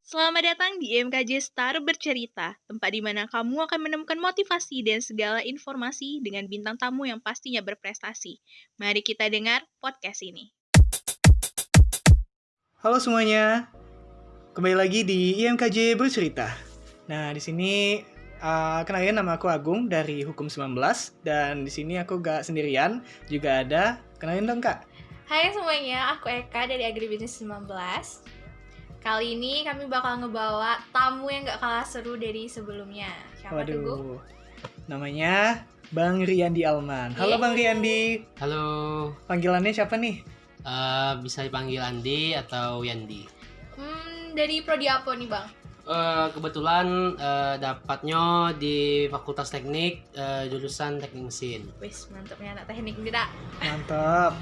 Selamat datang di IMKJ Star Bercerita, tempat di mana kamu akan menemukan motivasi dan segala informasi dengan bintang tamu yang pastinya berprestasi. Mari kita dengar podcast ini. Halo semuanya, kembali lagi di IMKJ Bercerita. Nah, di sini kenalin, nama aku Agung dari Hukum 19 dan di sini aku gak sendirian, juga ada, kenalin dong Kak. Hai semuanya, aku Eka dari Agribisnis 19. Kali ini kami bakal ngebawa tamu yang gak kalah seru dari sebelumnya. Siapa tuh, Gu? Namanya Bang Riyandi Alman. Halo Bang Riyandi. Halo, Panggilannya siapa nih? bisa dipanggil Andi atau Yandi. Dari prodi apa nih, Bang? Kebetulan dapatnya di Fakultas Teknik, jurusan Teknik Mesin. Wis, mantepnya anak teknik tidak. Mantap.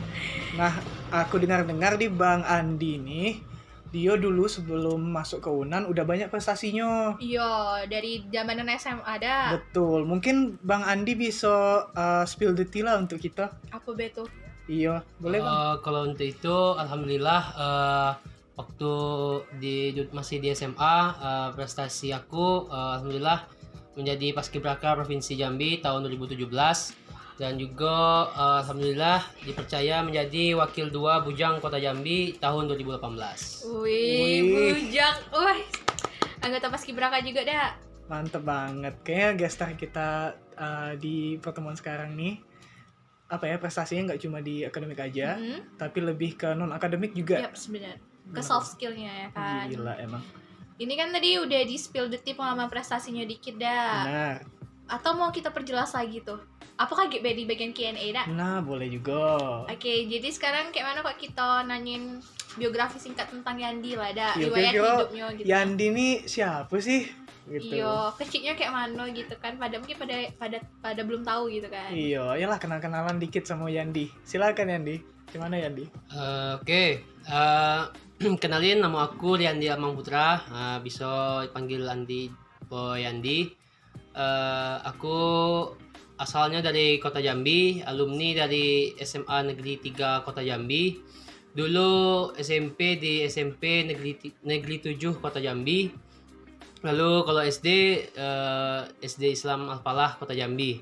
Nah, aku dengar-dengar di Bang Andi nih, dia dulu sebelum masuk ke UNAN udah banyak prestasinya. Iya, dari zaman SMA dah. Betul, mungkin Bang Andi bisa spill the tea lah untuk kita. Apa betul? Iya, boleh Bang? Kalau untuk itu, alhamdulillah waktu masih di SMA, prestasi aku alhamdulillah menjadi paskibraka Provinsi Jambi tahun 2017 dan juga alhamdulillah dipercaya menjadi wakil 2 Bujang Kota Jambi tahun 2018. Wih, bujang. Wah, anggota paskibraka juga dah. Mantep banget. Kayaknya guest star kita di pertemuan sekarang nih, apa ya, prestasinya nggak cuma di akademik aja, tapi lebih ke non akademik juga. Yap, sebenarnya. Ke soft skillnya ya kan. Gila emang. Ini kan tadi udah di spill the tea pengalaman prestasinya dikit dah. Benar. Atau mau kita perjelas lagi tuh? Apakah di bagian Q&A dah? Nah, boleh juga. Oke, jadi sekarang kayak mana kok kita nanyain biografi singkat tentang Yandi lah dah, Iya, riwayat kira-kira hidupnya gitu. Yandi nih siapa sih? Gitu. Iya, kecilnya kayak mana gitu kan? Mungkin pada belum tahu gitu kan. Iya, ayolah kenal-kenalan dikit sama Yandi. Silakan Yandi. Gimana Yandi? Oke, kenalin, nama aku Riyandi Amang Putra, bisa dipanggil Andi atau Yandi. Aku asalnya dari Kota Jambi, alumni dari SMA Negeri 3 Kota Jambi. Dulu SMP di SMP Negeri 7 Kota Jambi. Lalu kalau SD, SD Islam Al-Falah Kota Jambi.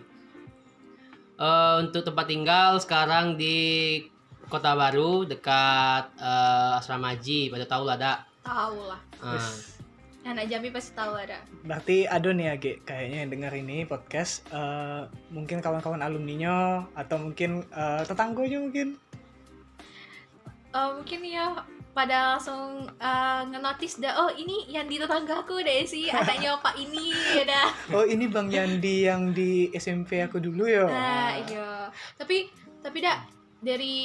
Untuk tempat tinggal sekarang di Kota Baru dekat Asrama Haji, pada tahu lah dak. Tahu lah. Wes. Anak Jambi pasti tahu ada. Berarti ada nih ya, Ge, kayaknya yang denger ini podcast, mungkin kawan-kawan alumninya atau mungkin tetangganya mungkin. Mungkin ya pada langsung ngenotis dah, oh ini yang di tetanggaku deh sih, anaknya Pak ini ya dah. Oh, ini Bang Yandi yang di SMP aku dulu ya. Nah, iya. Tapi dah dari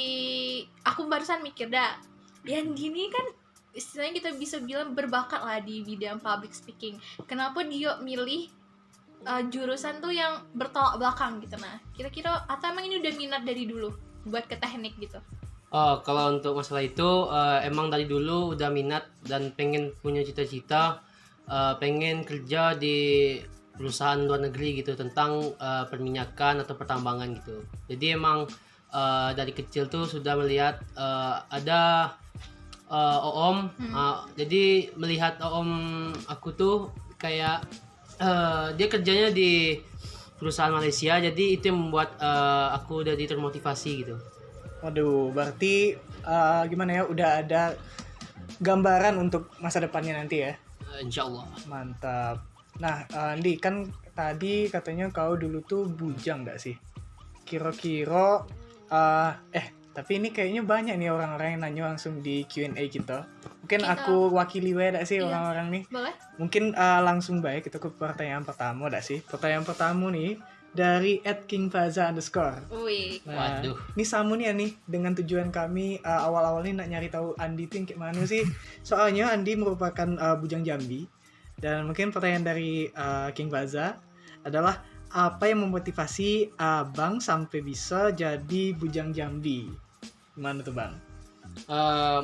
aku barusan mikir dah, yang gini kan istilahnya kita bisa bilang berbakat lah di bidang public speaking. Kenapa dia milih jurusan tuh yang bertolak belakang gitu? Nah, kira-kira atau emang ini udah minat dari dulu buat ke teknik gitu? Oh, kalau untuk masalah itu emang dari dulu udah minat dan pengen punya cita-cita, pengen kerja di perusahaan luar negeri gitu tentang perminyakan atau pertambangan gitu. Jadi emang dari kecil tuh sudah melihat ada Oom, jadi melihat Oom aku tuh kayak dia kerjanya di perusahaan Malaysia, jadi itu yang membuat aku jadi termotivasi gitu. Waduh, berarti gimana ya, udah ada gambaran untuk masa depannya nanti ya. Insya Allah. Mantap. Nah, Andi, kan tadi katanya kau dulu tuh bujang gak sih? Kira-kira tapi ini kayaknya banyak nih orang-orang yang nanya langsung di Q&A kita. Mungkin aku wakili gak sih orang-orang nih? Boleh? Mungkin langsung baik kita ke pertanyaan pertama gak sih? Pertanyaan pertama nih dari @kingfaza_. Wih. Nah, Waduh. ini sama nih dengan tujuan kami awal-awalnya nak nyari tahu Andi itu yang kayak mana sih. Soalnya Andi merupakan bujang Jambi. Dan mungkin pertanyaan dari King Faza adalah, apa yang memotivasi Abang sampai bisa jadi bujang Jambi? Gimana tuh Bang?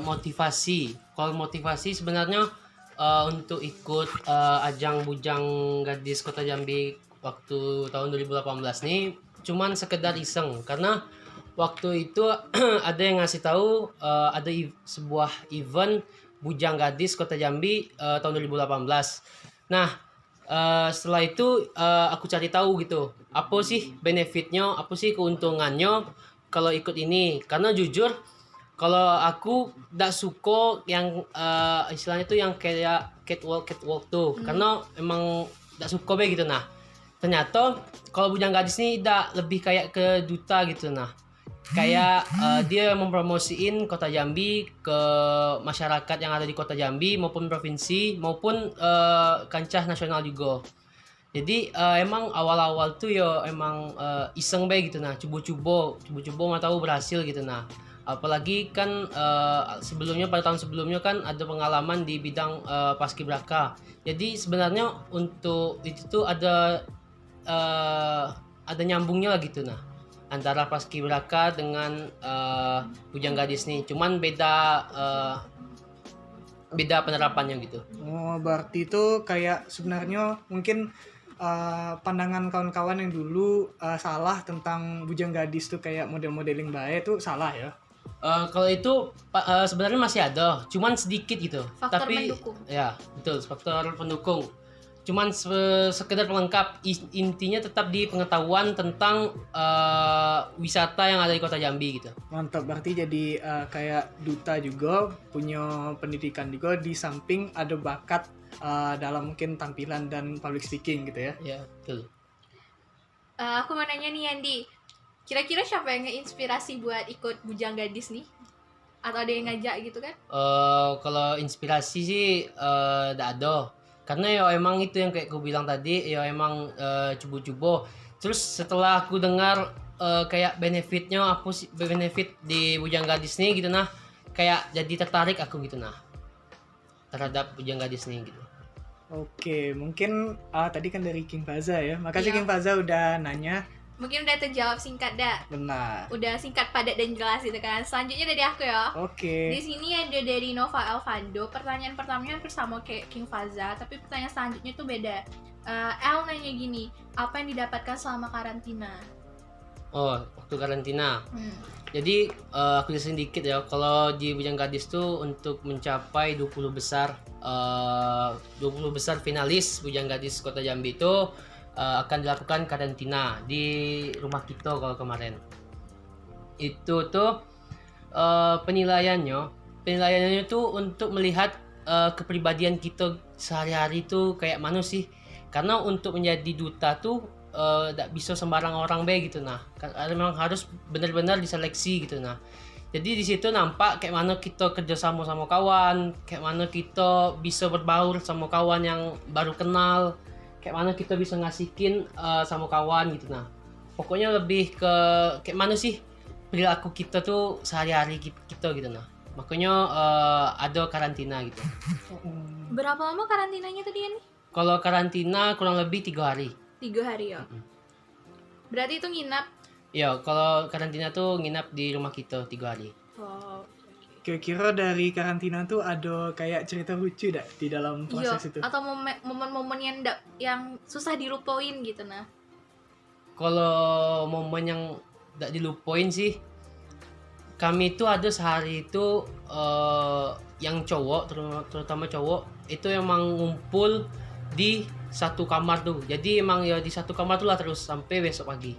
Motivasi. Kalau motivasi sebenarnya untuk ikut ajang Bujang Gadis Kota Jambi waktu tahun 2018 nih cuman sekedar iseng, karena waktu itu ada yang ngasih tahu ada sebuah event Bujang Gadis Kota Jambi tahun 2018. Nah, setelah itu aku cari tahu gitu, apa sih benefitnya, apa sih keuntungannya kalau ikut ini. Karena jujur, kalau aku tidak suka yang istilahnya tuh yang kayak catwalk tuh, karena emang tidak suka be gitu. Nah, ternyata kalau Bujang Gadis ini tidak, lebih kayak ke duta gitu. Nah, kayak dia mempromosiin Kota Jambi ke masyarakat yang ada di Kota Jambi maupun provinsi maupun kancah nasional juga. Jadi emang awal-awal tuh ya emang iseng bae gitu. Nah, coba-coba mau tahu berhasil gitu. Nah, apalagi kan sebelumnya, pada tahun sebelumnya kan ada pengalaman di bidang paskibraka. Jadi sebenarnya untuk itu tuh ada nyambungnya lah gitu. Nah, antara paskibraka dengan Bujang Gadis nih, cuman beda penerapannya gitu. Oh, berarti itu kayak sebenarnya mungkin pandangan kawan-kawan yang dulu salah tentang Bujang Gadis tuh kayak model-modeling baik tuh salah ya. Kalau itu sebenarnya masih ada, cuman sedikit gitu. Faktor Tapi pendukung. ya betul, faktor pendukung. Cuman sekedar pelengkap, intinya tetap di pengetahuan tentang wisata yang ada di Kota Jambi gitu. Mantap, berarti jadi kayak duta juga, punya pendidikan juga, di samping ada bakat dalam mungkin tampilan dan public speaking gitu ya. Ya, betul. Aku mau nanya nih Andi, kira-kira siapa yang ngeinspirasi buat ikut Bujang Gadis nih? Atau ada yang ngajak gitu kan? Kalau inspirasi sih nggak ada, karena ya emang itu yang kayak gue bilang tadi, ya emang cubo-cubo. Terus setelah aku dengar kayak benefitnya, apa sih benefit di Bujang Gadis nih gitu, nah kayak jadi tertarik aku gitu nah terhadap Bujang Gadis nih gitu. Oke, mungkin tadi kan dari King Faza ya. Makasih Iya. King Faza udah nanya. Mungkin udah terjawab singkat dah. Benar. Udah singkat, padat, dan jelas gitu kan. Selanjutnya dari aku ya. Oke. Di sini ada dari Nova Elvando. Pertanyaan pertamanya hampir sama kayak King Faza, tapi pertanyaan selanjutnya tuh beda. El nanya gini, apa yang didapatkan selama karantina? Oh, waktu karantina. Hmm. Jadi aku jelasin dikit ya, kalau di Bujang Gadis tuh untuk mencapai 20 besar 20 besar finalis Bujang Gadis Kota Jambi itu akan dilakukan karantina di rumah kita. Kalau kemarin itu tuh penilaiannya tuh untuk melihat kepribadian kita sehari-hari tuh kayak mana sih, karena untuk menjadi duta tuh tidak bisa sembarang orang be gitu. Nah, memang harus benar-benar diseleksi gitu. Nah, jadi di situ nampak kayak mana kita kerjasama sama kawan, kayak mana kita bisa berbaur sama kawan yang baru kenal, kayak mana kita bisa ngasihin sama kawan gitu. Nah, pokoknya lebih ke kayak mana sih perilaku kita tuh sehari-hari kita gitu. Nah, makanya ada karantina gitu. Berapa lama karantinanya tadi nih? Kalau karantina kurang lebih 3 hari. 3 hari ya. Berarti itu nginap. Ya, kalau karantina tuh nginap di rumah kita 3 hari. Oh. Kira-kira dari karantina tuh ada kayak cerita lucu dah di dalam Iya, proses itu. atau momen-momen yang susah dilupain gitu nah. Kalau momen yang tidak dilupain sih, kami itu ada sehari itu yang cowok, terutama cowok itu emang ngumpul di satu kamar tuh. Jadi emang ya di satu kamar tuh lah terus sampai besok pagi.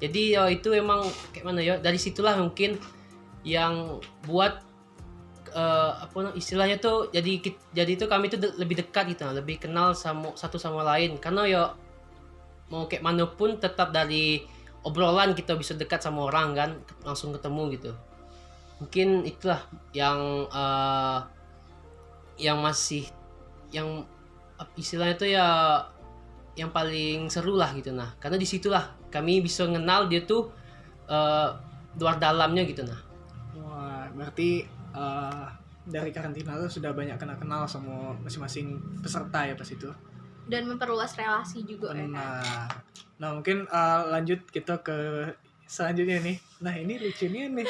Jadi ya itu emang kayak mana ya, dari situlah mungkin yang buat apa istilahnya tuh, jadi itu kami tuh lebih dekat gitu, lebih kenal sama satu sama lain, karena ya mau kayak manapun tetap dari obrolan kita bisa dekat sama orang kan, langsung ketemu gitu. Mungkin itulah yang masih yang istilahnya tuh ya yang paling seru lah gitu. Nah, karena disitulah kami bisa kenal dia tuh luar dalamnya gitu. Nah, Wah, berarti dari karantina tuh sudah banyak kenal-kenal sama masing-masing peserta ya pas itu. Dan memperluas relasi juga ya kan. Nah, mungkin lanjut kita ke selanjutnya nih. Nah, ini lucunya nih.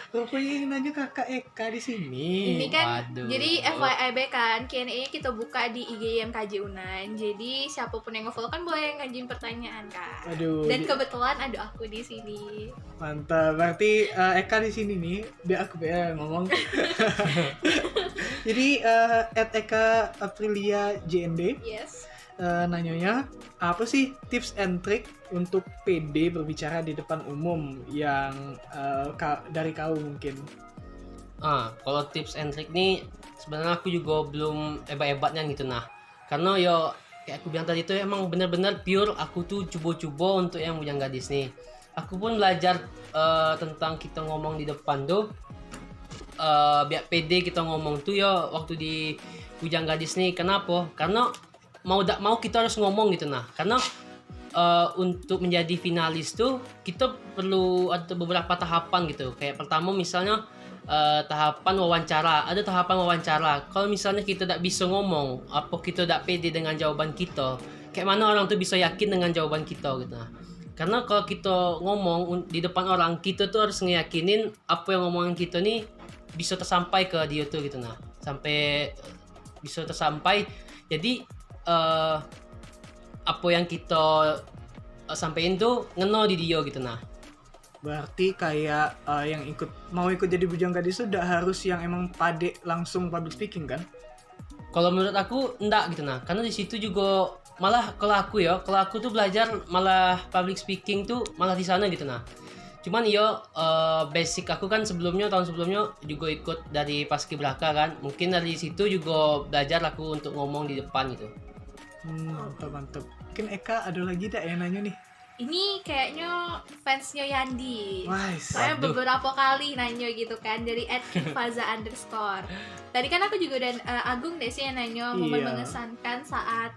Rupanya yang nanya kakak Eka di sini. Ini kan Waduh. jadi FYIB kan Q&A kita buka di IG IMKJ Unan. Jadi siapapun yang nge-follow kan boleh ngajuin pertanyaan kan. Aduh, Dan kebetulan ada aku di sini. mantap. Berarti Eka di sini nih, biar aku ngomong. Jadi @Eka Aprilia JND Yes. nanyanya apa sih tips and trick untuk PD berbicara di depan umum yang dari kau mungkin. Kalau tips and trick nih sebenarnya aku juga belum hebat-hebatnya gitu nah. Karena yo kayak aku bilang tadi itu emang bener-bener pure aku tuh coba-coba untuk yang bujang gadis nih. Aku pun belajar tentang kita ngomong di depan tuh biar pede kita ngomong tuh ya waktu di bujang gadis nih. Kenapa? Karena mau tak mau kita harus ngomong gitu nah. Karena untuk menjadi finalis tuh kita perlu ada beberapa tahapan gitu. Kayak pertama misalnya tahapan wawancara. Ada tahapan wawancara. Kalau misalnya kita tak bisa ngomong, apa kita tak pede dengan jawaban kita, kayak mana orang tuh bisa yakin dengan jawaban kita gitu nah. Karena kalau kita ngomong di depan orang, kita tuh harus ngeyakinin apa yang ngomongan kita nih bisa tersampai ke dia tuh gitu nah. Sampai bisa tersampai. Jadi apa yang kita sampein tuh ngeno di dia gitu nah. Berarti kayak yang mau ikut jadi bujang gadis itu udah harus yang emang pade langsung public speaking kan? Kalau menurut aku enggak gitu nah. Karena di situ juga malah kalau aku tuh belajar malah public speaking tuh malah di sana gitu nah. Cuman basic aku kan tahun sebelumnya juga ikut dari Paskibraka kan. Mungkin dari situ juga belajar aku untuk ngomong di depan gitu. Mantap. Mungkin Eka ada lagi tak yang nanya nih? Ini kayaknya fansnya Yandi. Wais. Saya Waduh. beberapa kali nanya gitu kan dari @faza_. Tadi kan aku juga dan Agung deh sih yang nanya momen Iya. mengesankan saat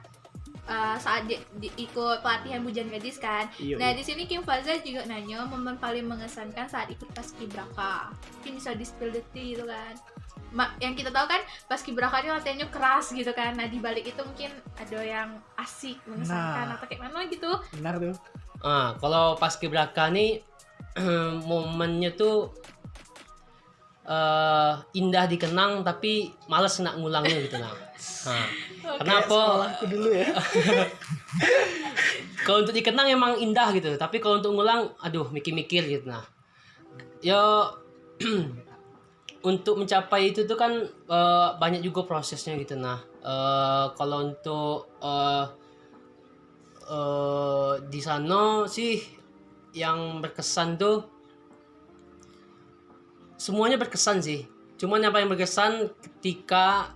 ikut pelatihan bujang gadis kan. Iya, Nah iya. di sini Kim Faza juga nanya momen paling mengesankan saat ikut Paskibraka. Mungkin bisa di spill detik gitu kan. Yang kita tahu kan Paskibraka ini latihannya keras gitu kan. Nah di balik itu mungkin ada yang asik mengesankan Nah. atau kayak mana gitu. Benar tuh. Kalau Paskibraka nih momennya tuh indah dikenang tapi males nak ngulangnya gitu nah. Kayak Kenapa? sekolahku dulu ya. Kalau untuk dikenang emang indah gitu, tapi kalau untuk ngulang, aduh mikir-mikir gitu nah. Ya untuk mencapai itu tuh kan banyak juga prosesnya gitu nah. Kalau untuk di sana sih yang berkesan tuh semuanya berkesan sih. Cuman apa yang berkesan ketika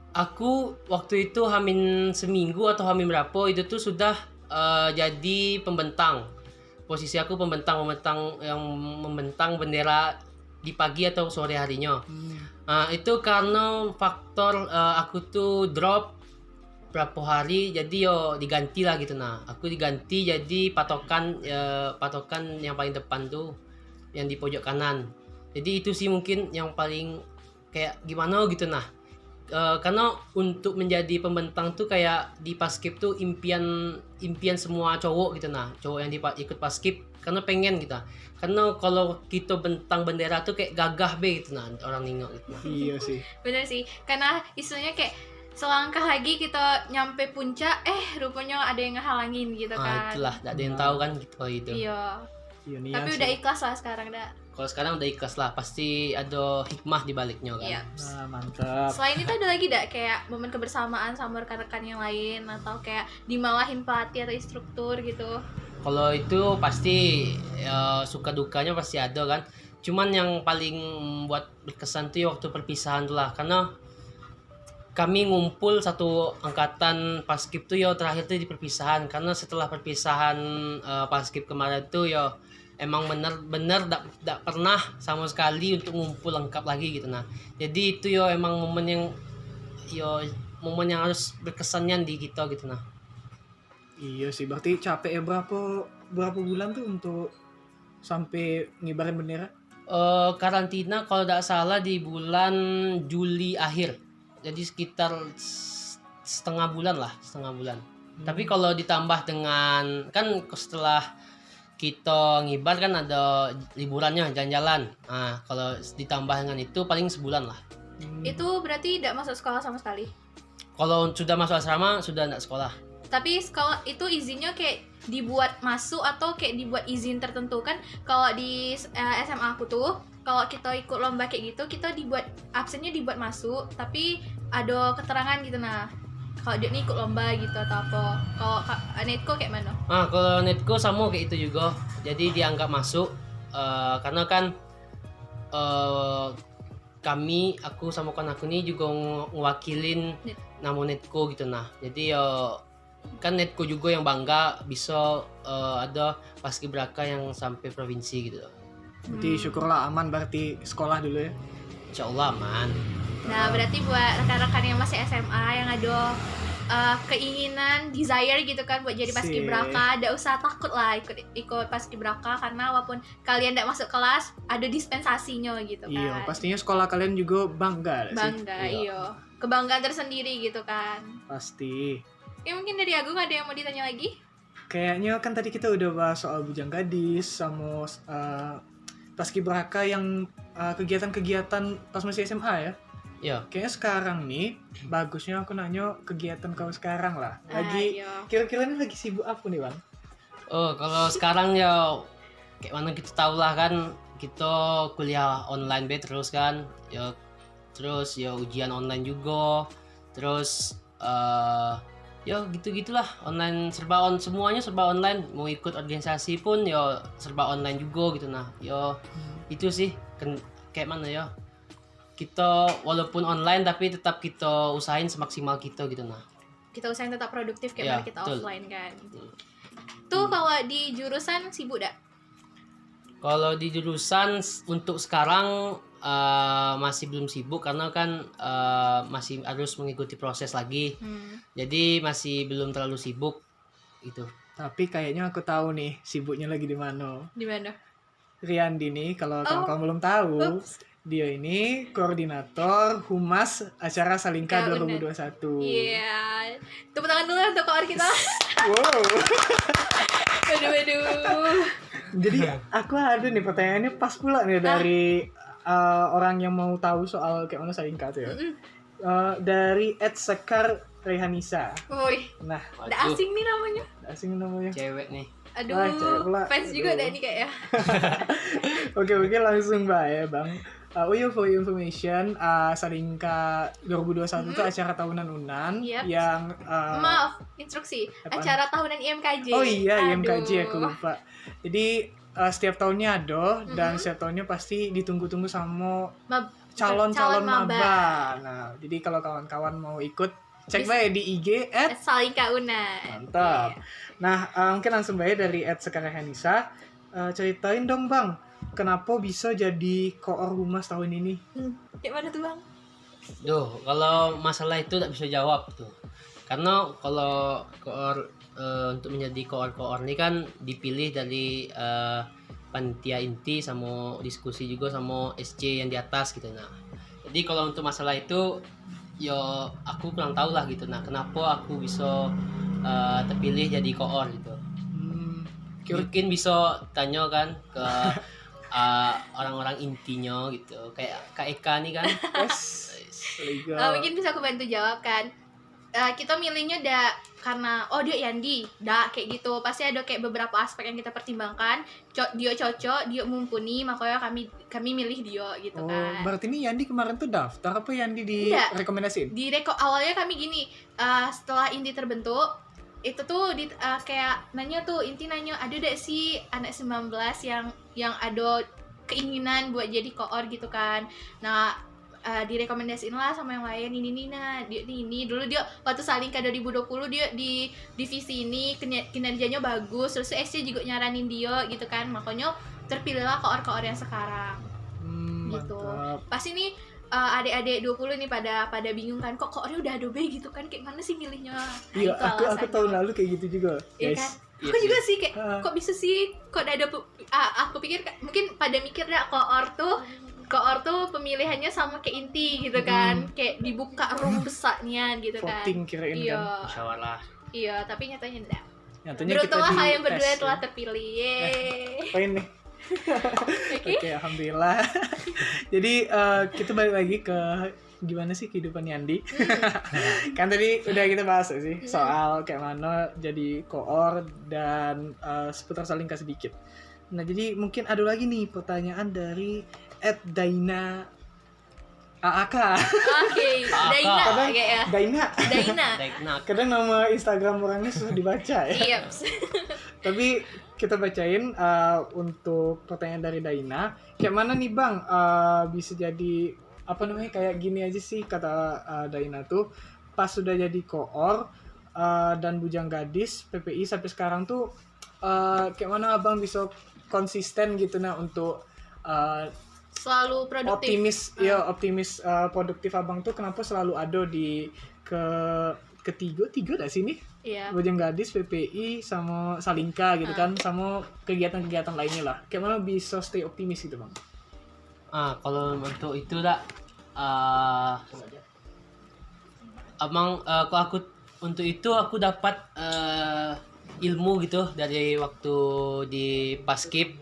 aku waktu itu hamin seminggu atau hamin berapa itu tuh sudah jadi pembentang. Posisi aku pembentang yang membentang bendera di pagi atau sore harinya. Itu karena faktor aku tuh drop berapa hari jadi diganti lah gitu nah. Aku diganti jadi patokan yang paling depan tuh yang di pojok kanan. Jadi itu sih mungkin yang paling kayak gimana gitu nah. Karena untuk menjadi pembentang tuh kayak di Paskib tuh impian semua cowok gitu nah, cowok yang ikut Paskib karena pengen gitu. Karena kalau kita bentang bendera tuh kayak gagah be gitu nah orang nengok gitu. Nah. Iya sih. Bener sih, karena istilahnya kayak selangkah lagi kita nyampe puncak, rupanya ada yang ngehalangin gitu kan. Itulah, gak ada yang tahu kan gitu. Iya. Iya, nian Tapi sih. udah ikhlas lah sekarang dah. Kalau sekarang udah ikhlas lah, pasti ada hikmah di baliknya kan. Iya. Nah, mantap. Selain itu ada lagi dak kayak momen kebersamaan sama rekan-rekan yang lain atau kayak dimalahin pelatih atau instruktur gitu. Kalau itu pasti suka dukanya pasti ada kan. Cuman yang paling buat berkesan tuh waktu perpisahan tuh lah, karena kami ngumpul satu angkatan Paskib tuh terakhir tuh di perpisahan. Karena setelah perpisahan Paskib kemarin tuh emang bener-bener tak pernah sama sekali untuk ngumpul lengkap lagi gitu nah. Jadi itu emang momen yang harus berkesannya di kita gitu nah. Iya sih, berarti capek ya berapa bulan tuh untuk sampai ngibarin bendera? Karantina kalau tidak salah di bulan Juli akhir. Jadi sekitar setengah bulan. Tapi kalau ditambah dengan kan setelah kita ngibar kan ada liburannya jalan-jalan. Nah, kalau ditambah dengan itu paling sebulan lah. Itu berarti tidak masuk sekolah sama sekali. Kalau sudah masuk asrama sudah enggak sekolah. Tapi sekolah itu izinnya kayak dibuat masuk atau kayak dibuat izin tertentu kan? Kalau di SMA aku tuh, kalau kita ikut lomba kayak gitu, kita dibuat absennya dibuat masuk, tapi ada keterangan gitu nah. Kalau dia nih ikut lomba gitu atau apa. Kalau Netko kayak mana? Ah, kalau netco sama kayak itu juga. Jadi dianggap masuk karena kan aku sama kawan aku nih juga ngewakilin nama netco gitu nah. Jadi kan netco juga yang bangga bisa ada paskibraka yang sampai provinsi gitu. Berarti syukurlah aman berarti sekolah dulu ya. Insya Allah aman. Nah, berarti buat rekan-rekan yang masih SMA yang ada keinginan, desire gitu kan buat jadi paskibraka, tidak usah takut lah ikut paskibraka karena walaupun kalian tidak masuk kelas, ada dispensasinya gitu kan. Iya, pastinya sekolah kalian juga bangga sih. Bangga, iya. Kebanggaan tersendiri gitu kan. Pasti. Ya mungkin dari Agung ada yang mau ditanya lagi? Kayaknya kan tadi kita udah bahas soal bujang gadis sama paskibraka yang kegiatan-kegiatan pas masih SMA ya. Ya, Kayaknya sekarang nih bagusnya aku nanya kegiatan kau sekarang lah. Lagi Ayo. kira-kira ini lagi sibuk apa nih bang? kalau sekarang ya kayak mana kita tahu lah kan kita kuliah online terus kan ya, terus ya ujian online juga, terus ya gitu-gitulah online semuanya serba online, mau ikut organisasi pun ya serba online juga gitu nah. Ya itu sih kayak mana ya, kita walaupun online tapi tetap kita usahain semaksimal kita gitu nah. Kita usahain tetap produktif kayak Ya, mana kita betul. offline kan. Tuh kalau di jurusan sibuk dak? Kalau di jurusan untuk sekarang masih belum sibuk karena kan masih harus mengikuti proses lagi. Jadi masih belum terlalu sibuk gitu. Tapi kayaknya aku tahu nih sibuknya lagi di mana. Di mana? Riandi nih kalau Oh. kamu belum tahu, Ups. dia ini koordinator humas acara Salingka Ya, 2021. Iya. Tepuk tangan dulu untuk kawan kita. Wow. Waduh. Jadi aku ada nih pertanyaannya pas pula nih dari orang yang mau tahu soal kayak mana Salingka tuh ya. Dari Ed Sekar Rehanisa. Woi, Nah, udah asing nih namanya. asing namanya. Cewek nih. Aduh, Wah, cewek pula. fans juga Aduh. dah ini kayaknya. Oke, langsung ya bang. For your information, Salingka 2021 itu acara tahunan UNAN Yep. yang Maaf, instruksi. Apaan? Acara tahunan IMKJ. oh iya IMKJ Aduh. aku lupa. Jadi setiap tahunnya ada dan setiap tahunnya pasti ditunggu-tunggu sama Mab- calon calon maba. maba. Nah, jadi kalau kawan-kawan mau ikut cek Bisa. bae di IG Salingka Unan. Mantap. Nah, mungkin langsung bae dari Sekarang Hanisa. Ceritain dong bang, kenapa bisa jadi koor humas tahun ini? Kayak mana tuh bang? Duh, kalau masalah itu tak bisa jawab tuh. Karena kalau untuk menjadi koor ini kan dipilih dari panitia inti sama diskusi juga sama SC yang di atas gitu nah. Jadi kalau untuk masalah itu ya aku kurang tahu lah gitu nah, kenapa aku bisa terpilih jadi koor gitu. Mungkin bisa tanya kan ke orang-orang intinya gitu, kayak Kak Eka nih kan. Yes. Liga. Mungkin bisa aku bantu jawab kan. Kita milihnya karena dia Yandi, kayak gitu. Pasti ada kayak beberapa aspek yang kita pertimbangkan. Dia cocok, dia mumpuni, makanya kami milih dia gitu Oh, kan. berarti ini Yandi kemarin tuh daftar apa Yandi Enggak. direkomendasiin? Awalnya kami gini, setelah Inti terbentuk, itu tuh kayak nanya tuh, Inti nanya ada deh sih anak 19 yang ada keinginan buat jadi koor gitu kan. Nah, direkomendasiin lah sama yang lain ini dulu dia waktu Salingka 2020 dia di divisi ini kinerjanya bagus, terus SC juga nyaranin dia gitu kan, makanya terpilihlah koor yang sekarang gitu. Mantap. Pasti nih adik-adik 20 nih pada bingung kan, kok koornya udah ada gitu kan, kayak mana sih milihnya. Nah, Iya, itu aku alasannya. tahun lalu kayak gitu juga, Iya guys. kan? Iya Aku sih. juga sih kayak Ah. kok bisa sih kok ada aku pikir mungkin pada mikir koor tuh pemilihannya sama kayak Inti gitu kan, kayak dibuka room besarnya gitu kan. Voting kirain Iya. kan. Musyawarah. Iya, tapi nyatanya enggak. Nyatanya Beruntunglah kita kalian berdua dites, telah ya. terpilih. Yeay. Poin nih. Oke. Oke, alhamdulillah. Jadi kita balik lagi ke gimana sih kehidupan Andi. Kan tadi udah kita bahas ya sih soal kayak mana jadi koor dan seputar Salingka sedikit. Nah, jadi mungkin ada lagi nih pertanyaan dari @daina AAK. Oke, Daina Kadang kayak ya. Daina. Daina. Nah, Kadang nama Instagram orangnya susah dibaca ya. Iya. Tapi kita bacain untuk pertanyaan dari Daina. Kayak mana nih Bang bisa jadi apa namanya kayak gini aja sih kata Daina tuh pas sudah jadi koor dan bujang gadis PPI sampai sekarang tuh kayak mana Abang bisa konsisten gitu nah untuk Selalu produktif. optimis produktif Abang tuh kenapa selalu ada di tiga dah sini Iya. bujang gadis PPI sama Salingka gitu kan sama kegiatan-kegiatan lainnya lah kayak mana bisa stay optimis gitu Bang. kalau untuk itu dah Abang kalau aku untuk itu aku dapat ilmu gitu dari waktu di Paskib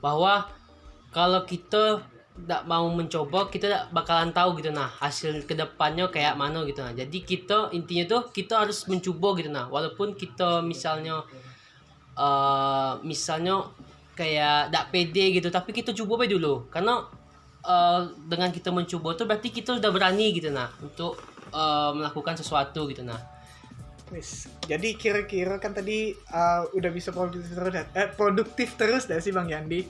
bahwa kalau kita tidak mau mencoba kita tak bakalan tahu gitu nah hasil kedepannya kayak mana gitu nah jadi kita intinya tuh kita harus mencoba gitu nah walaupun kita misalnya kayak tidak pede gitu tapi kita coba aja dulu karena dengan kita mencoba tuh berarti kita udah berani gitu nah untuk melakukan sesuatu gitu nah. Wis. Jadi kira-kira kan tadi udah bisa produktif terus dah sih Bang Yandi.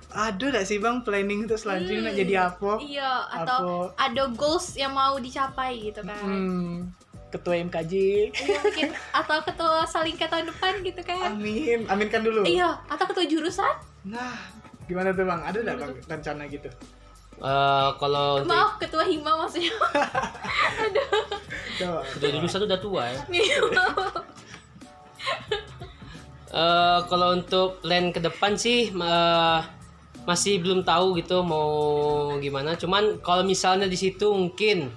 Ada gak sih Bang planning untuk selanjutnya nak jadi apa? Iya, atau ada goals yang mau dicapai gitu kan. Ketua MKJ. Iya, mungkin atau ketua Salingka tahun depan gitu kan. Amin, aminkan dulu. Iya, atau ketua jurusan. Nah, gimana tuh Bang? Ada gak Bang rencana gitu? Kalau untuk Maaf, ketua Hima maksudnya. Coba. udah jurusan udah tua ya. Iya. Kalau untuk plan ke depan sih masih belum tahu gitu mau gimana. Cuman kalau misalnya di situ mungkin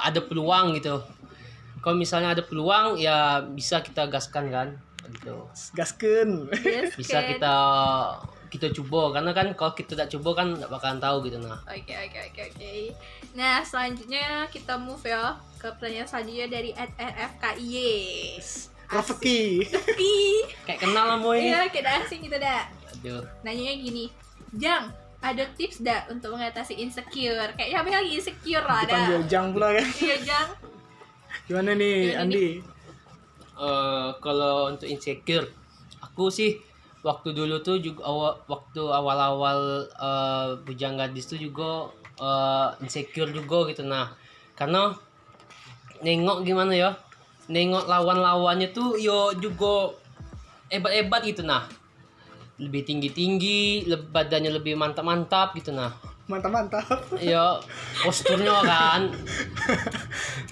ada peluang gitu. Kalau misalnya ada peluang ya bisa kita gaskan kan gitu. Gaskeun. Yes, Bisa kan. kita coba karena kan kalau kita tak coba kan nggak bakalan tahu gitu nah. Oke. Nah, selanjutnya kita move ya ke pertanyaan selanjutnya dari @rfkiy. Rafiki. Kayak kenal lah boy. Iya, kayak asing gitu dah. Aduh. Nanyanya gini, Jang, ada tips dah untuk mengatasi insecure? Kayak siapa lagi insecure lah Dipanggil dah. Jang pula kan. Iya, Jang. Gimana nih Gimana Andi? Kalau untuk insecure, aku sih waktu dulu tuh juga waktu awal-awal bujang gadis tuh juga insecure juga gitu nah. Karena nengok gimana ya? Nengok lawan-lawannya tuh yo juga hebat-hebat gitu nah. Lebih tinggi-tinggi, badannya lebih mantap-mantap gitu nah. Mantap. Ya posturnya kan.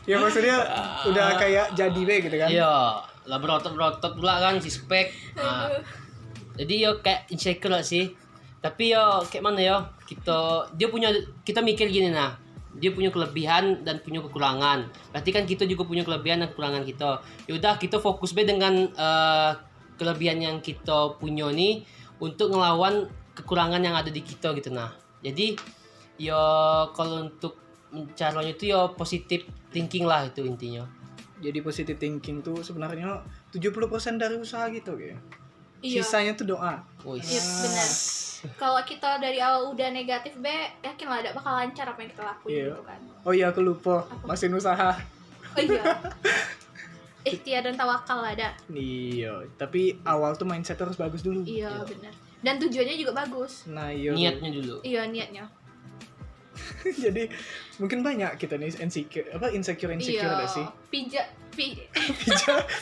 Ya maksudnya udah kayak jadi be gitu kan. Iya, lah berotot-berotot pula kan si spek. Nah, jadi yo kayak insecure lah sih. Tapi yo kayak mana ya? Kita mikir gini nah. Dia punya kelebihan dan punya kekurangan. Berarti kan kita juga punya kelebihan dan kekurangan kita. Yaudah kita fokus be dengan kelebihan yang kita punya nih untuk ngelawan kekurangan yang ada di kita gitu nah. Jadi yo kalau untuk caranya itu yo positive thinking lah itu intinya. Jadi positive thinking tuh sebenarnya 70% dari usaha gitu kayak. Iya. Sisanya tuh doa. Wih. Iya, benar. Kalau kita dari awal udah negatif, yakin lah ada bakal lancar apa yang kita lakuin Iya. gitu kan. Oh iya aku lupa. Masih usaha. Oh iya. Ikhtiar dan tawakal lah ada. Iya, tapi awal tuh mindset harus bagus dulu. Iya, benar. Dan tujuannya juga bagus. Nah, iya. Niatnya dulu. Iya, niatnya. Jadi mungkin banyak kita nih insecure Iya. gak sih?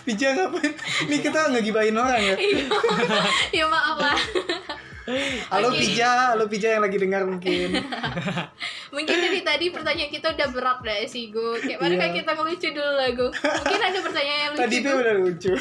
Pija ngapain? Nih kita ngegibahin orang ya. Ya maaf lah. Halo Oke. Halo Pija yang lagi dengar mungkin. Mungkin dari tadi pertanyaan kita udah berat dah sih, Gu. Kayak mana Iya. kan kita ngelucu dulu lah, Gu. Mungkin ada pertanyaan yang lucu. Tadi tuh Gu. udah lucu.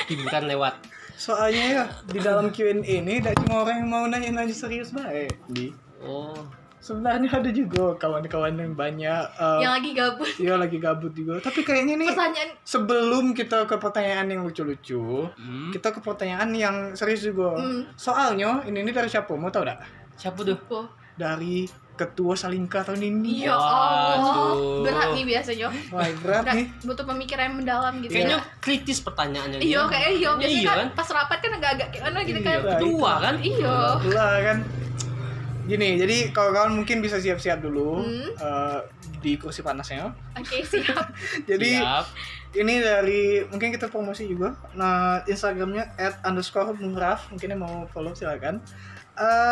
Hiburan lewat. Soalnya ya di dalam Q&A ini tidak cuma orang yang mau nanya-nanya serius baik. Di. Oh, Sebenarnya ada juga kawan-kawan yang banyak Yang lagi gabut. ya lagi gabut juga. Tapi kayaknya nih Pertanyaan sebelum kita ke pertanyaan yang lucu-lucu, kita ke pertanyaan yang serius juga. Soalnya ini dari siapa? Mau tahu enggak? Siapa tuh? apa? Dari ketua Salingka tahun ini. Ya Allah, Waduh. berat nih biasanya. Wah, berat nih. Butuh pemikiran yang mendalam gitu. Kayaknya ya. kritis pertanyaannya Iya, dia. kayak iya biasanya Iya kan kan? pas rapat kan agak-agak kayak mana gitu Iya. kan. Ketua kan? Iya. Lah kan. Gini, jadi kawan-kawan mungkin bisa siap-siap dulu di kursi panasnya. Oke, siap. Jadi Siap. ini dari mungkin kita promosi juga. Nah, Instagramnya @_mungraf. Mungkin yang mau follow silakan.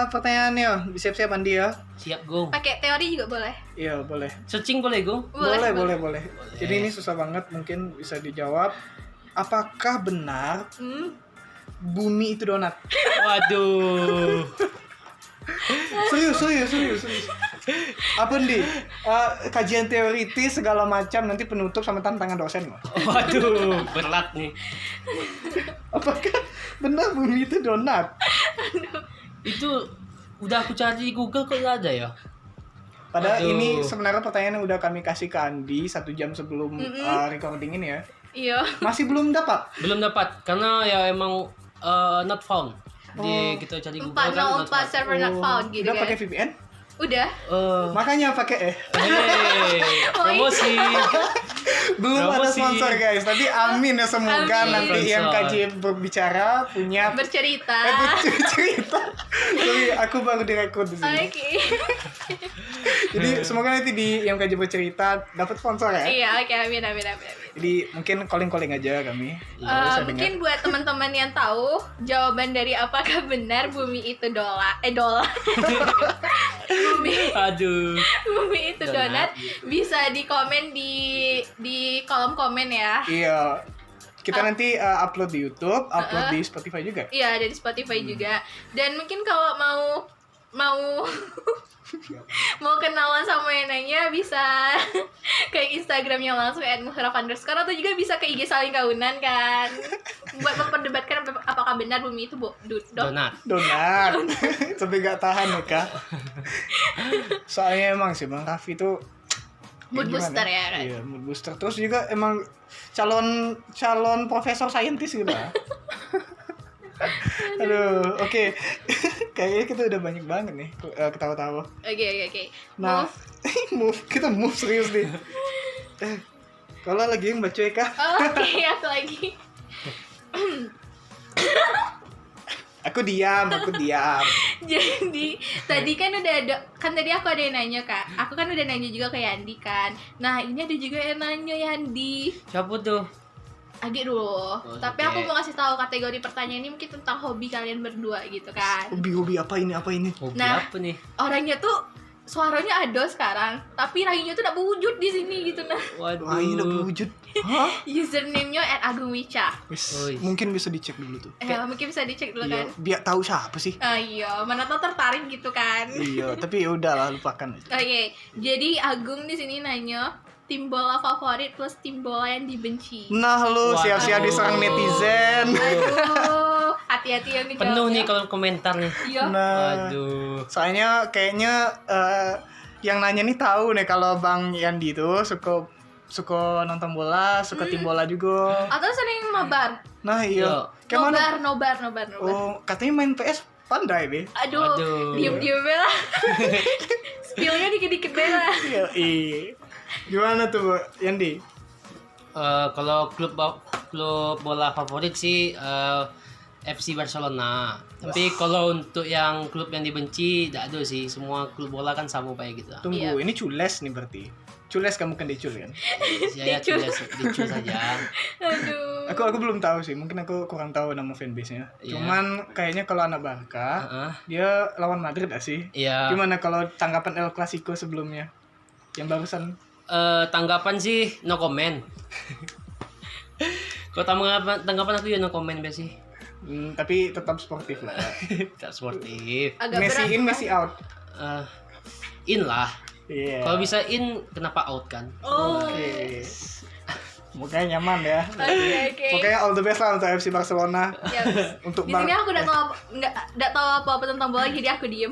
Pertanyaannya, siap-siap Andi ya. Siap, Go. Pakai teori juga boleh. Iya, boleh. Searching boleh, Go? Boleh. Jadi ini susah banget, mungkin bisa dijawab. Apakah benar bumi itu donat? Waduh. Serius. Apa nih? Kajian teoritis segala macam, nanti penutup sama tantangan dosen loh. Waduh, berat nih. Apakah benar bumi itu donat? Itu udah aku cari di Google kok nggak ada ya? Padahal Aduh. ini sebenarnya pertanyaan yang udah kami kasih ke Andi 1 jam sebelum recording ini ya. Iya. Masih belum dapat. Belum dapat karena ya emang not found. Di kita cari Google kan not 404 found. server not found gitu Udah kan. pakai VPN? Udah. Makanya pakai Hey, promosi. Belum ada Promosi. sponsor guys, tapi amin ya semoga Amin. nanti yang KJ berbicara punya Bercerita. cerita. Sorry, aku baru direkrut di sini. Oke. Jadi semoga nanti di yang KJ bercerita dapat sponsor ya. Iya, oke, amin. Jadi mungkin calling aja kami. Bisa dengar. Mungkin buat teman-teman yang tahu jawaban dari apakah benar bumi itu dolar bumi itu donat bisa di komen di kolom komen ya. Iya. Kita nanti upload di YouTube, upload di Spotify juga. Iya, ada di Spotify juga. Dan mungkin kalau mau mau kenalan sama yang nanya bisa ke Instagramnya langsung @muhraf_ atau juga bisa ke IG Saling Kaunan kan buat memperdebatkan apakah benar bumi itu Donat. Donat. Tapi gak tahan ya kak. Soalnya emang sih Bang Raffi itu mood gimana? booster ya kan. Iya, mood booster. Terus juga emang calon profesor saintis gitu lah. Aduh, oke. Kayaknya kita udah banyak banget nih ketawa-tawa. Oke. Nah, kita move serius nih. Kalau lagi yang baca ya kak? Oke, aku lagi. Aku diam. Jadi tadi kan udah ada tadi aku ada yang nanya kak. Aku kan udah nanya juga ke Yandi kan. Nah ini ada juga yang nanya Yandi. Siapa tuh? Adik dulu. Tapi oke. aku mau kasih tahu kategori pertanyaan ini mungkin tentang hobi kalian berdua gitu kan. Hobi apa ini? Hobi Nah. apa nih? Orangnya tuh suaranya ada sekarang, tapi rayunya tuh udah wujud di sini gitu nah. Waduh. Wah, ini udah berwujud. Hah? Username-nya @agungwica. Oi. Mungkin bisa dicek dulu tuh. Mungkin bisa dicek dulu Iya, kan. biar tahu siapa sih. Iya, mana tau tertarik gitu kan. Iya, tapi ya udahlah lupakan aja. Oke, jadi Agung di sini nanya tim bola favorit plus tim bola yang dibenci. Nah, lu Waduh. siap-siap diserang netizen. Aduh, hati-hati yang dijawab. Penuh nih ya. kalau komentar nih. Iya. Nah, Waduh. soalnya kayaknya yang nanya nih tahu nih kalau Bang Yandi tuh suka nonton bola, suka tim bola juga. Atau sering nobar. Nah, iya. Iya. Kayak mana? Nobar. Oh, katanya main PS pandai, Be. Aduh, Aduh. diem Bella. Skillnya dikit-dikit Bella. Iya, gimana tuh, Bu Yandi? Kalau klub bola favorit sih FC Barcelona. Tapi kalau untuk yang klub yang dibenci, tidak ada sih. Semua klub bola kan sama kayak gitu. Tunggu, Iya. ini cules nih berarti. Cules kamu kan dicul kan? Ya dicul saja. Aduh. Aku belum tahu sih, mungkin aku kurang tahu nama fanbase-nya. Iya. Cuman kayaknya kalau anak Barca, Heeh. dia lawan Madrid gak sih? Iya. Gimana kalau tanggapan El Clasico sebelumnya? Yang barusan. Tanggapan sih no comment. Kalau tanggapan aku ya no comment sih. Tapi tetap sportif lah. Tak sportif. Agak Messi berat. in, Messi out. In lah. Iya. Kalau bisa in, kenapa out kan? Oh. Oke. Mukanya nyaman ya. Oke. Pokoknya all the best lah untuk FC Barcelona. Ya, Untuk di sini aku nggak tahu apa-apa tentang bola, jadi aku diem.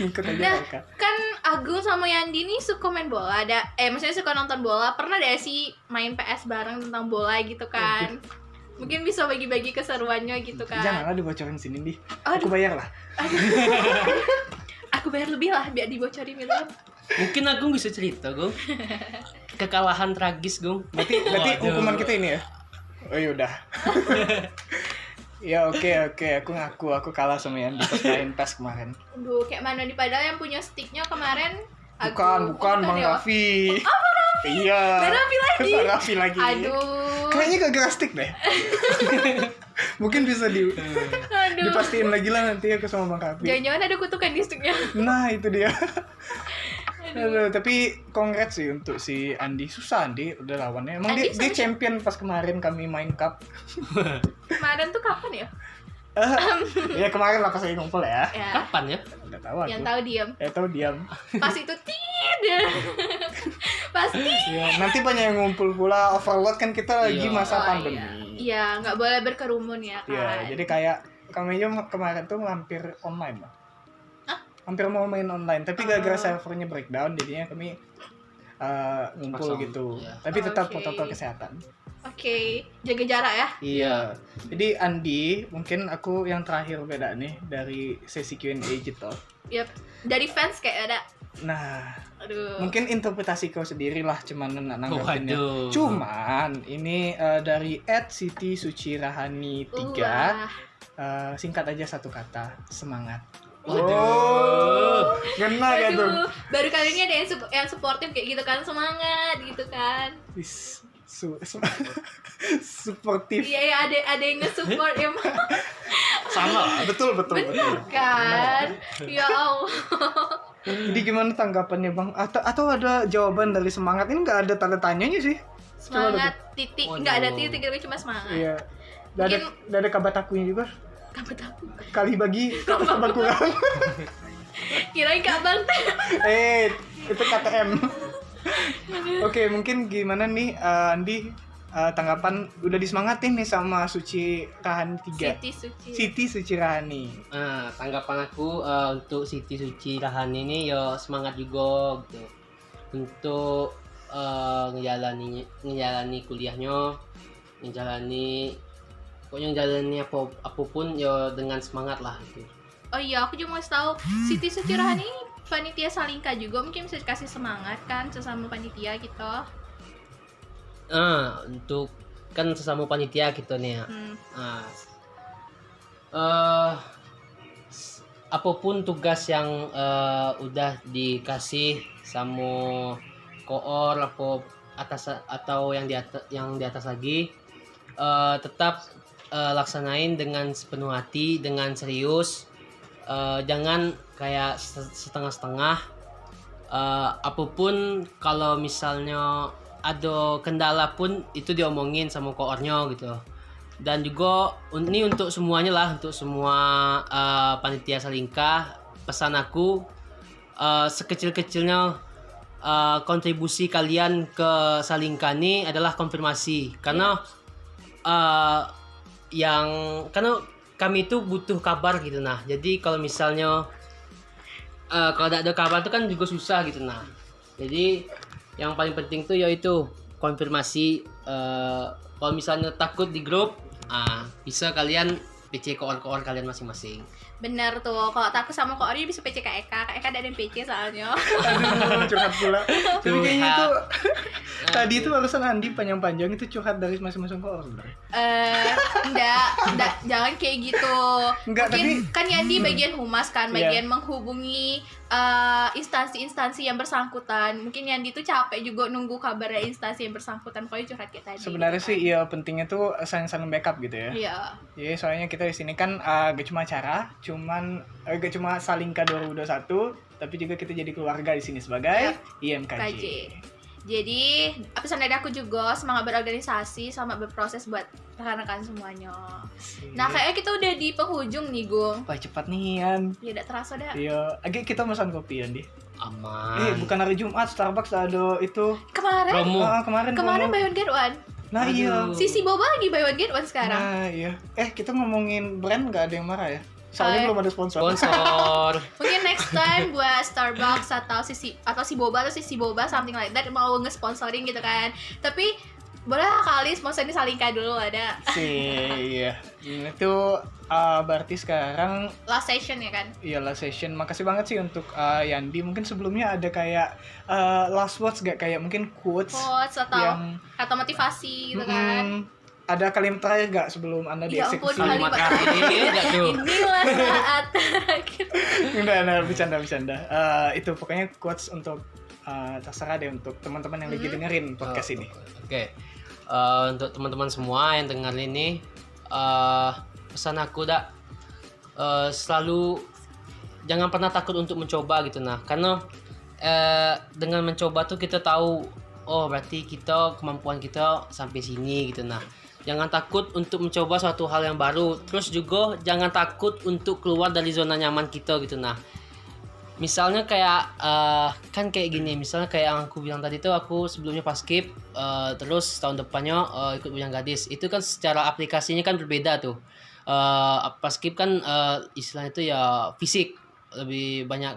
ikut aja Nah, mereka. kan Agung sama Yandi nih suka main bola, maksudnya suka nonton bola. Pernah deh sih main PS bareng tentang bola gitu kan? Mungkin bisa bagi-bagi keseruannya gitu kan? Janganlah dibocorin sini nih. Aduh. Aku bayar lah. Aku bayar lebih lah biar dibocorin gitu. Mungkin Agung bisa cerita, Gung. Kekalahan tragis, Gung. Berarti Waduh. hukuman kita ini ya. Oh yaudah. Ya oke, aku kalah sama yang di main PES kemarin. Aduh, kayak mana nih, padahal yang punya sticknya kemarin Bukan Bang ya? Raffi. Iya. Bang Raffi lagi. Bang Raffi lagi. Aduh. Kayaknya gara-gara stick deh. Mungkin bisa Aduh. dipastiin lagi lah nanti aku sama Bang Raffi. Jangan-jangan ada kutukan di sticknya. Nah itu dia. Aduh, tapi congrats sih untuk si Andi. Susah Andi udah lawannya. Emang Andi dia sama champion pas kemarin kami main cup. Kemarin tuh kapan ya? Ya kemarin lah pas lagi ngumpul ya. Ya, Kapan ya? Udah tahu aku. yang tahu diam. Tahu diam. Pas itu tidak. Pasti. Ya, nanti banyak yang ngumpul pula. Overload kan kita lagi Iya. masa Oh, pandemi. Iya, nggak boleh berkerumun ya kan. Iya, jadi kayak kami aja kemarin tuh hampir online lah. Hampir mau main online, tapi gara-gara servernya breakdown, jadinya kami ngumpul Pasang, gitu. iya. Tapi tetap Oke. protokol kesehatan. Oke, jaga jarak ya. Iya. Jadi Andi, mungkin aku yang terakhir beda nih dari sesi Q&A gitu. Yap. Dari fans kayak ada. Nah, Aduh. mungkin interpretasi kau sendiri lah cuman nanggapinnya. Waduh. Cuman ini dari @siti_suci_rahani 3. Wah. Singkat aja satu kata, semangat. Waduh. Kena gak tuh? Aduh, baru kali ini ada yang supportive kayak gitu kan, semangat gitu kan. Wis, suportif. Iya, ya ada yang nge-support emang Sama lah, betul. kan. Ya Allah. Jadi gimana tanggapannya Bang? Atau ada jawaban dari semangat ini nggak ada tanda tanyanya sih? Semangat titik, Waduh. nggak ada titik, tapi cuma semangat. Iya. Nggak ada kabar takunya juga. Kamu tahu? Kali bagi kabar kurang. Kirain Kak Bang. Itu KTM. Oke, mungkin gimana nih Andi tanggapan udah disemangatin nih sama Suci Rahani 3. Siti Suci Rahani. Nah, tanggapan aku untuk Siti Suci Rahani ini ya semangat juga gitu. Untuk ngejalani kuliahnya, pokoknya ngejalani apapun ya dengan semangat lah gitu. Oh iya, aku juga mau tahu Siti Suci Rahani ini panitia Salingka juga, mungkin bisa dikasih semangat kan sesama panitia gitu. Untuk kan sesama panitia gitu nih ya. Apapun tugas yang udah dikasih sama koor atau yang di atas lagi, tetap laksanain dengan sepenuh hati, dengan serius. Jangan kayak setengah-setengah. Apapun kalau misalnya ada kendala pun itu diomongin sama koornya gitu. Dan juga ini untuk semuanya lah, untuk semua panitia Salingka, pesan aku sekecil-kecilnya kontribusi kalian ke Salingka ini adalah konfirmasi, karena karena kami itu butuh kabar gitu. Nah, jadi kalau misalnya kalau tidak ada kabar itu kan juga susah gitu. Nah, jadi yang paling penting tuh yaitu konfirmasi. Kalau misalnya takut di grup, bisa kalian PC koor kalian masing-masing. Bener tuh, kalau takut sama Kak Ori bisa PC Kak Eka ada yang PC soalnya. Aduh, curhat pula. Tapi kayaknya itu Curhat. tadi itu barusan Andi panjang-panjang itu curhat dari masing-masing koor. Enggak, jangan kayak gitu. Enggak, Mungkin tapi kan Yandi bagian humas kan, Iya. bagian menghubungi instansi-instansi yang bersangkutan. Mungkin Yandi tuh capek juga nunggu kabar dari instansi yang bersangkutan. Kalau curhat kayak tadi. sebenarnya gitu sih iya pentingnya tuh saling-saling backup gitu ya. kan. Iya. Jadi soalnya kita di sini kan gak cuma acara, gak cuma Salingka 2021, tapi juga kita jadi keluarga di sini sebagai IMKJ. KJ. Jadi pesan dari aku juga semangat berorganisasi, selamat berproses buat rekan-rekan semuanya. Nah kayaknya kita udah di penghujung nih Gung. Wah cepat nih Yan. Ya udah terasa dah. Iya, agak kita pesan kopi Yan di. Aman. bukan hari Jumat, Starbucks ada itu. Kemarin Promo. Kemarin kemarin promo. buy one get one. Nah iya. Aduh. Sisi boba lagi buy one get one sekarang. Nah iya. Kita ngomongin brand nggak ada yang marah ya? Soalnya belum ada sponsor. Sponsor. Mungkin next time buat Starbucks atau si boba something like that mau nge-sponsoring gitu kan. Tapi boleh lah kali sponsor ini Salika dulu ada. Iya. Itu berarti sekarang Last session ya kan. iyalah session. Makasih banget sih untuk Yandi. Mungkin sebelumnya ada kayak last words gak, kayak mungkin quotes Quotes yang atau motivasi gitu kan. ada kalimat terakhir gak sebelum Anda Ya ampun, dieksekusi? kalimat terakhir enggak tuh. Inilah saat terakhir. Enggak, bercanda. Itu pokoknya quotes untuk terserah deh untuk teman-teman yang lagi dengerin podcast ini. Oke. Untuk teman-teman semua yang dengar ini, pesan aku selalu jangan pernah takut untuk mencoba gitu nah. Karena dengan mencoba tuh kita tahu berarti kemampuan kita sampai sini gitu nah. Jangan takut untuk mencoba suatu hal yang baru. Terus juga jangan takut untuk keluar dari zona nyaman kita gitu nah. Misalnya kayak kan kayak gini, misalnya kayak yang aku bilang tadi tuh, aku sebelumnya pas skip, terus tahun depannya ikut Bujang Gadis. Itu kan secara aplikasinya kan berbeda tuh. Pas skip kan istilahnya itu ya fisik, lebih banyak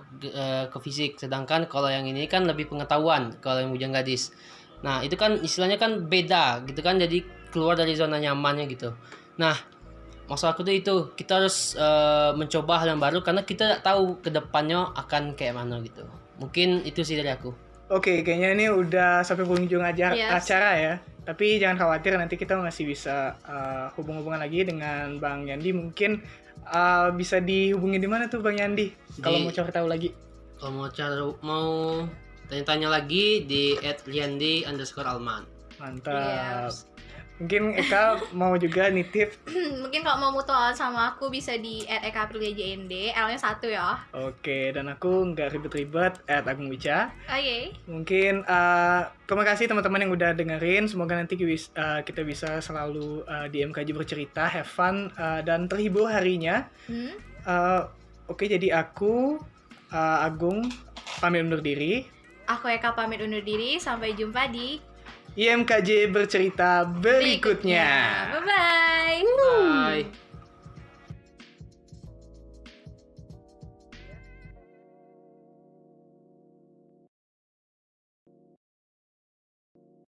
ke fisik, sedangkan kalau yang ini kan lebih pengetahuan kalau yang Bujang Gadis. Nah itu kan istilahnya kan beda gitu kan, jadi keluar dari zona nyamannya gitu. Nah maksud aku tuh itu, kita harus mencoba hal yang baru karena kita tak tahu kedepannya akan kayak mana gitu. Mungkin itu sih dari aku. Oke, kayaknya ini udah sampai penghujung Yes. acara ya. Tapi jangan khawatir, nanti kita masih bisa hubung-hubungan lagi dengan Bang Yandi. Mungkin bisa dihubungi di mana tuh Bang Yandi? Kalau mau cari tahu lagi. Kalau mau tanya-tanya lagi di @liandi_alman. Mantap. Yes. Mungkin Eka mau juga nitip. Mungkin kalau mau mutualan sama aku bisa di @ekaprilijnd, L-nya 1 ya. Oke, dan aku nggak ribet-ribet @Agung Wica. Oke. Mungkin terima kasih teman-teman yang udah dengerin. Semoga nanti kita bisa selalu di MKJ bercerita, have fun, dan terhibur harinya. Oke, jadi aku Agung pamit undur diri. Aku Eka pamit undur diri, sampai jumpa di IMKJ bercerita berikutnya. Bye-bye. Bye.